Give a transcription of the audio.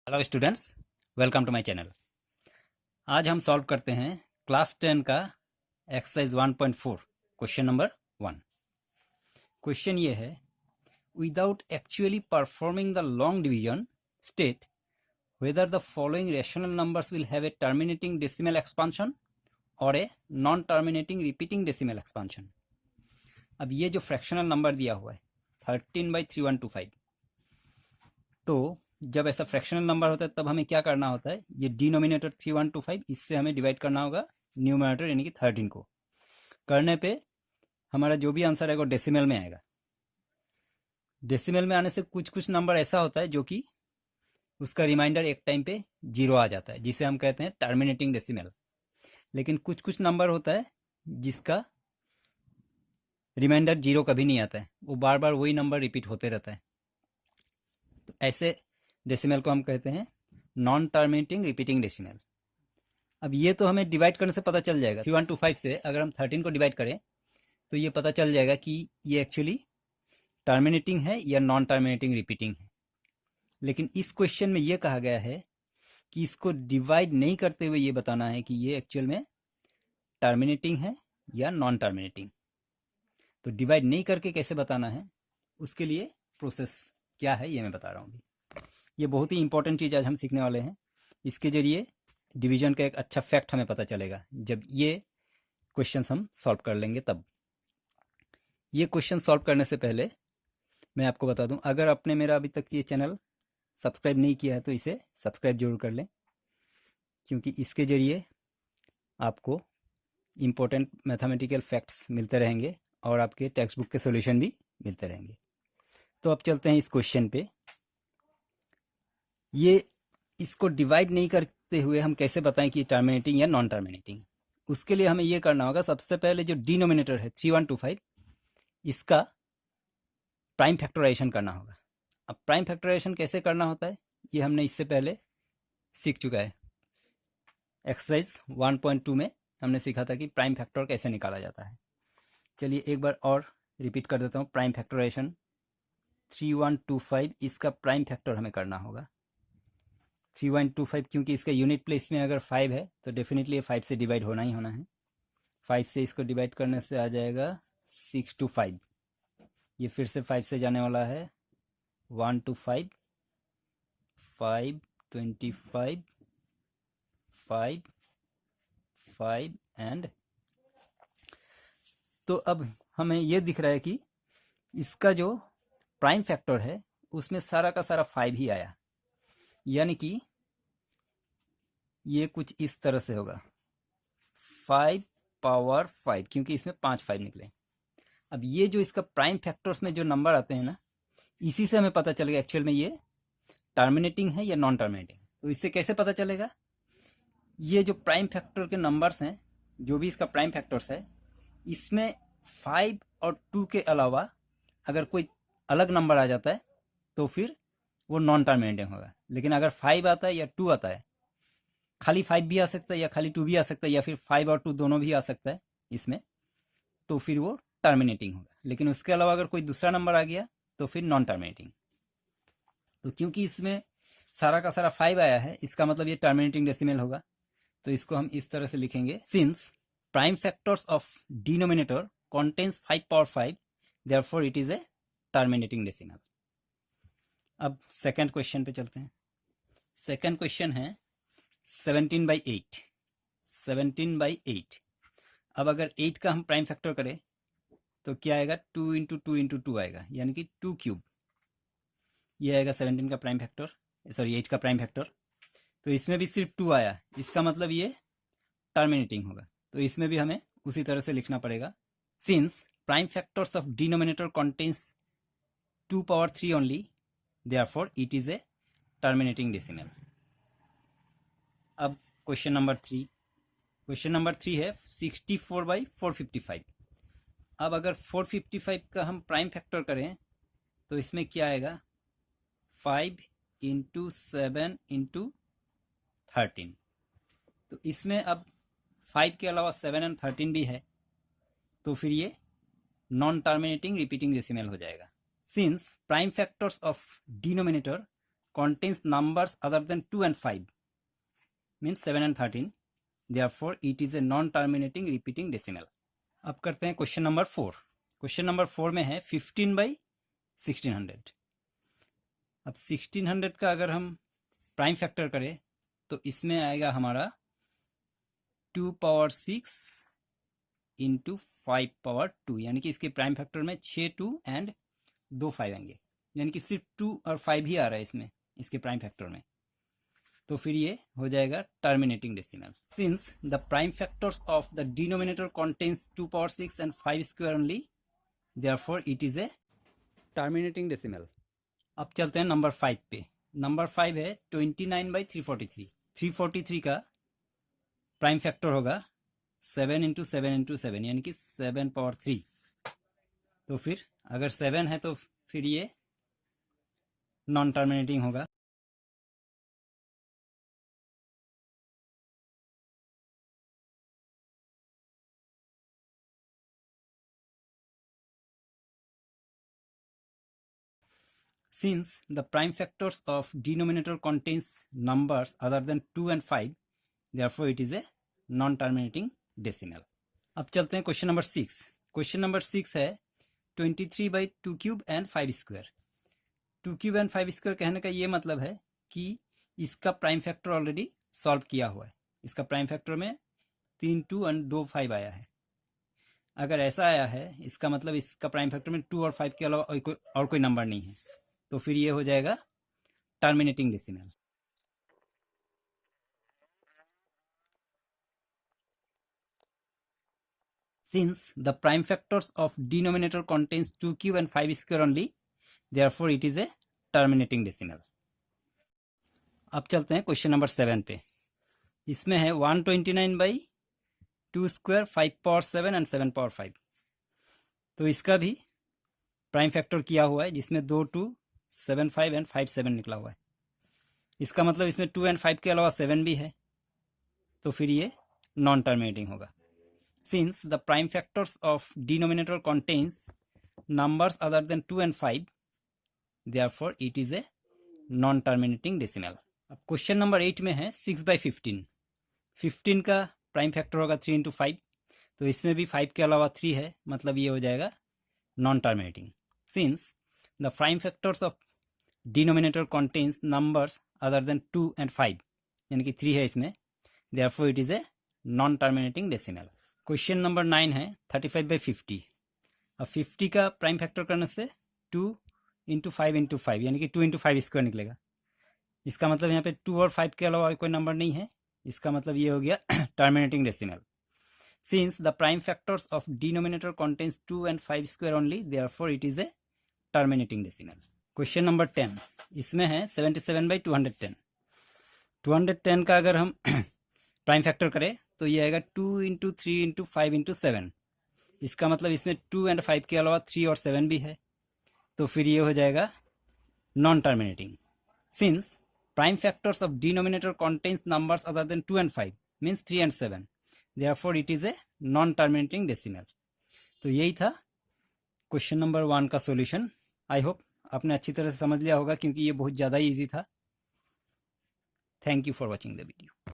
Hello students, welcome to my channel. आज हम solve करते हैं क्लास 10 का एक्सरसाइज 1.4 क्वेश्चन नंबर 1। क्वेश्चन ये है, without actually performing the long division state whether the following rational numbers will have a terminating decimal expansion or a non-terminating repeating decimal expansion। अब ये जो फ्रैक्शनल नंबर दिया हुआ है 13/3125, तो जब ऐसा फ्रैक्शनल नंबर होता है तब हमें क्या करना होता है, ये डिनोमिनेटर 3125 इससे हमें डिवाइड करना होगा न्यूमरेटर यानी कि 13 को। करने पे हमारा जो भी आंसर आएगा वो डेसिमल में आएगा। डेसिमल में आने से कुछ कुछ नंबर ऐसा होता है जो कि उसका रिमाइंडर एक टाइम पे 0 आ जाता है, जिसे हम कहते हैं टर्मिनेटिंग डेसिमल। लेकिन कुछ कुछ नंबर होता है जिसका रिमाइंडर 0 कभी नहीं आता है, वो बार बार वही नंबर रिपीट होते रहता है। तो ऐसे डेसिमल को हम कहते हैं नॉन टर्मिनेटिंग रिपीटिंग डेसिमल। अब ये तो हमें डिवाइड करने से पता चल जाएगा, 3125 से अगर हम 13 को डिवाइड करें तो ये पता चल जाएगा कि ये एक्चुअली टर्मिनेटिंग है या नॉन टर्मिनेटिंग रिपीटिंग है। लेकिन इस क्वेश्चन में ये कहा गया है कि इसको डिवाइड नहीं करते हुए ये बताना है कि ये एक्चुअल में टर्मिनेटिंग है या नॉन टर्मिनेटिंग। तो डिवाइड नहीं करके कैसे बताना है, उसके लिए प्रोसेस क्या है ये मैं बता रहा हूँ। ये बहुत ही इंपॉर्टेंट चीज़ आज हम सीखने वाले हैं। इसके जरिए डिवीजन का एक अच्छा फैक्ट हमें पता चलेगा जब ये क्वेश्चंस हम सॉल्व कर लेंगे। तब ये क्वेश्चन सॉल्व करने से पहले मैं आपको बता दूं, अगर आपने मेरा अभी तक ये चैनल सब्सक्राइब नहीं किया है तो इसे सब्सक्राइब जरूर कर लें, क्योंकि इसके जरिए आपको इम्पोर्टेंट मैथमेटिकल फैक्ट्स मिलते रहेंगे और आपके टेक्स्ट बुक के सॉल्यूशन भी मिलते रहेंगे। तो अब चलते हैं इस क्वेश्चन पे। ये इसको डिवाइड नहीं करते हुए हम कैसे बताएं कि टर्मिनेटिंग या नॉन टर्मिनेटिंग। उसके लिए हमें ये करना होगा, सबसे पहले जो डिनोमिनेटर है 3125 इसका प्राइम फैक्टराइजेशन करना होगा। अब प्राइम फैक्टराइजेशन कैसे करना होता है ये हमने इससे पहले सीख चुका है। एक्सरसाइज 1.2 में हमने सीखा था कि प्राइम फैक्टर कैसे निकाला जाता है। चलिए एक बार और रिपीट कर देता हूँ। प्राइम फैक्टराइजेशन 3125 इसका प्राइम फैक्टर हमें करना होगा 3125, क्योंकि इसका यूनिट प्लेस में अगर 5 है तो डेफिनेटली ये 5 से डिवाइड होना ही होना है। 5 से इसको डिवाइड करने से आ जाएगा 6 to 5। ये फिर से 5 से जाने वाला है 1 to 5, 5, 25, 5, 5 एंड। तो अब हमें ये दिख रहा है कि इसका जो प्राइम फैक्टर है उसमें सारा का सारा 5 ही आया, यानी कि ये कुछ इस तरह से होगा 5 पावर 5, क्योंकि इसमें 5 5 निकले। अब ये जो इसका प्राइम फैक्टर्स में जो नंबर आते हैं ना, इसी से हमें पता चलेगा एक्चुअल में ये टर्मिनेटिंग है या नॉन टर्मिनेटिंग। तो इससे कैसे पता चलेगा, ये जो प्राइम फैक्टर के नंबर्स हैं, जो भी इसका प्राइम फैक्टर्स है, इसमें 5 और 2 के अलावा अगर कोई अलग नंबर आ जाता है तो फिर वो नॉन टर्मिनेटिंग होगा। लेकिन अगर 5 आता है या 2 आता है, खाली 5 भी आ सकता है या खाली 2 भी आ सकता है, या फिर 5 और 2 दोनों भी आ सकता है इसमें, तो फिर वो टर्मिनेटिंग होगा। लेकिन उसके अलावा अगर कोई दूसरा नंबर आ गया तो फिर नॉन टर्मिनेटिंग। तो क्योंकि इसमें सारा का सारा 5 आया है, इसका मतलब ये टर्मिनेटिंग डेसिमल होगा। तो इसको हम इस तरह से लिखेंगे, since prime factors of denominator contains 5 power 5, therefore it is a terminating decimal। अब सेकंड क्वेश्चन पे चलते हैं। सेकंड क्वेश्चन है 17/8। 17/8। अब अगर 8 का हम प्राइम फैक्टर करें तो क्या आएगा, 2 इंटू 2 इंटू 2 आएगा, यानी कि 2 क्यूब। ये आएगा 17 का प्राइम फैक्टर, सॉरी 8 का प्राइम फैक्टर। तो इसमें भी सिर्फ 2 आया, इसका मतलब ये टर्मिनेटिंग होगा। तो इसमें भी हमें उसी तरह से लिखना पड़ेगा, since prime factors of denominator contains 2 power 3 only, therefore it is a terminating decimal. अब क्वेश्चन नंबर 3। क्वेश्चन नंबर 3 है 64/455। अब अगर 455 का हम प्राइम फैक्टर करें तो इसमें क्या आएगा, 5 इंटू 7 इंटू 13। तो इसमें अब 5 के अलावा 7 एंड 13 भी है, तो फिर ये नॉन टर्मिनेटिंग रिपीटिंग डेसिमल हो जाएगा। Since prime factors of denominator contains numbers other than 2 and 5 means 7 and 13, therefore it is a non-terminating repeating decimal. अब करते हैं क्वेश्चन नंबर 4. क्वेश्चन नंबर 4 में है 15/1600. अब 1600 का अगर हम प्राइम फैक्टर करें तो इसमें आएगा हमारा 2 पावर 6 इंटू 5 पावर 2, यानी कि इसके प्राइम फैक्टर में 6 2 एंड 2 5 आएंगे, यानी कि सिर्फ 2 और 5 ही आ रहा है इसमें इसके प्राइम फैक्टर में. तो फिर ये हो जाएगा terminating decimal. Since the prime factors of the denominator contains 2 power 6 and 5 square only, therefore it is a terminating decimal. अब चलते हैं नंबर 5 पे. नंबर 5 है 29/343. 343 का प्राइम फैक्टर होगा 7 इंटू 7 इंटू 7, यानी कि 7 पावर 3. तो फिर अगर 7 है तो फिर ये नॉन टर्मिनेटिंग होगा. Since the prime factors of denominator contains numbers other than 2 and 5, therefore it is a non-terminating decimal. अब चलते हैं क्वेश्चन नंबर 6. क्वेश्चन नंबर 6 है 23/2 cube and 5 square. 2 cube and 5 square कहने का ये मतलब है कि इसका प्राइम फैक्टर ऑलरेडी सॉल्व किया हुआ है. इसका प्राइम फैक्टर में 3 2 एंड 2 5 आया है. अगर ऐसा आया है इसका मतलब इसका प्राइम फैक्टर में 2 और 5 के अलावा और कोई नंबर नहीं है. तो फिर ये हो जाएगा terminating decimal. Since the prime factors of denominator contains 2 cube and 5 square only, therefore it is a terminating decimal. अब चलते हैं क्वेश्चन नंबर 7 पे. इसमें है 129/2 स्क्वायर 5 पावर 7 एंड 7 पावर 5. तो इसका भी प्राइम फैक्टर किया हुआ है जिसमें 2 2 7 5 एंड 5 7 निकला हुआ है. इसका मतलब इसमें 2 एंड 5 के अलावा 7 भी है. तो फिर ये नॉन टर्मिनेटिंग होगा. Since the prime factors of denominator contains numbers other than 2 and 5, therefore it is a non-terminating decimal. अब क्वेश्चन नंबर 8 में है 6/15. 15 का प्राइम फैक्टर होगा 3 इंटू 5. तो इसमें भी 5 के अलावा 3 है, मतलब ये हो जाएगा non terminating. Since the prime factors of denominator contains numbers other than 2 and 5, यानी कि 3 है इसमें, therefore it is a non-terminating decimal. Question number 9 है 35/50. अब 50 का प्राइम फैक्टर करने से 2 इंटू 5 इंटू 5, यानी कि 2 इंटू 5 स्क्वायर निकलेगा. इसका मतलब यहाँ पे 2 और 5 के अलावा कोई नंबर नहीं है. इसका मतलब ये हो गया terminating decimal. Since the prime factors of denominator contains 2 and 5 square only, therefore it is a terminating decimal. Question number 10. इसमें है 77/210. 210 का अगर हम प्राइम फैक्टर करें तो ये आएगा 2 इंटू 3 इंटू 5 इंटू 7. इसका मतलब इसमें 2 एंड 5 के अलावा 3 और 7 भी है. तो फिर ये हो जाएगा non terminating. Since prime factors of denominator contains numbers other than 2 and 5 means 3 and 7, therefore it is a non terminating decimal. तो यही था क्वेश्चन नंबर 1 का सॉल्यूशन. आई होप आपने अच्छी तरह से समझ लिया होगा क्योंकि ये बहुत ज़्यादा ही ईजी था. Thank you for watching the video.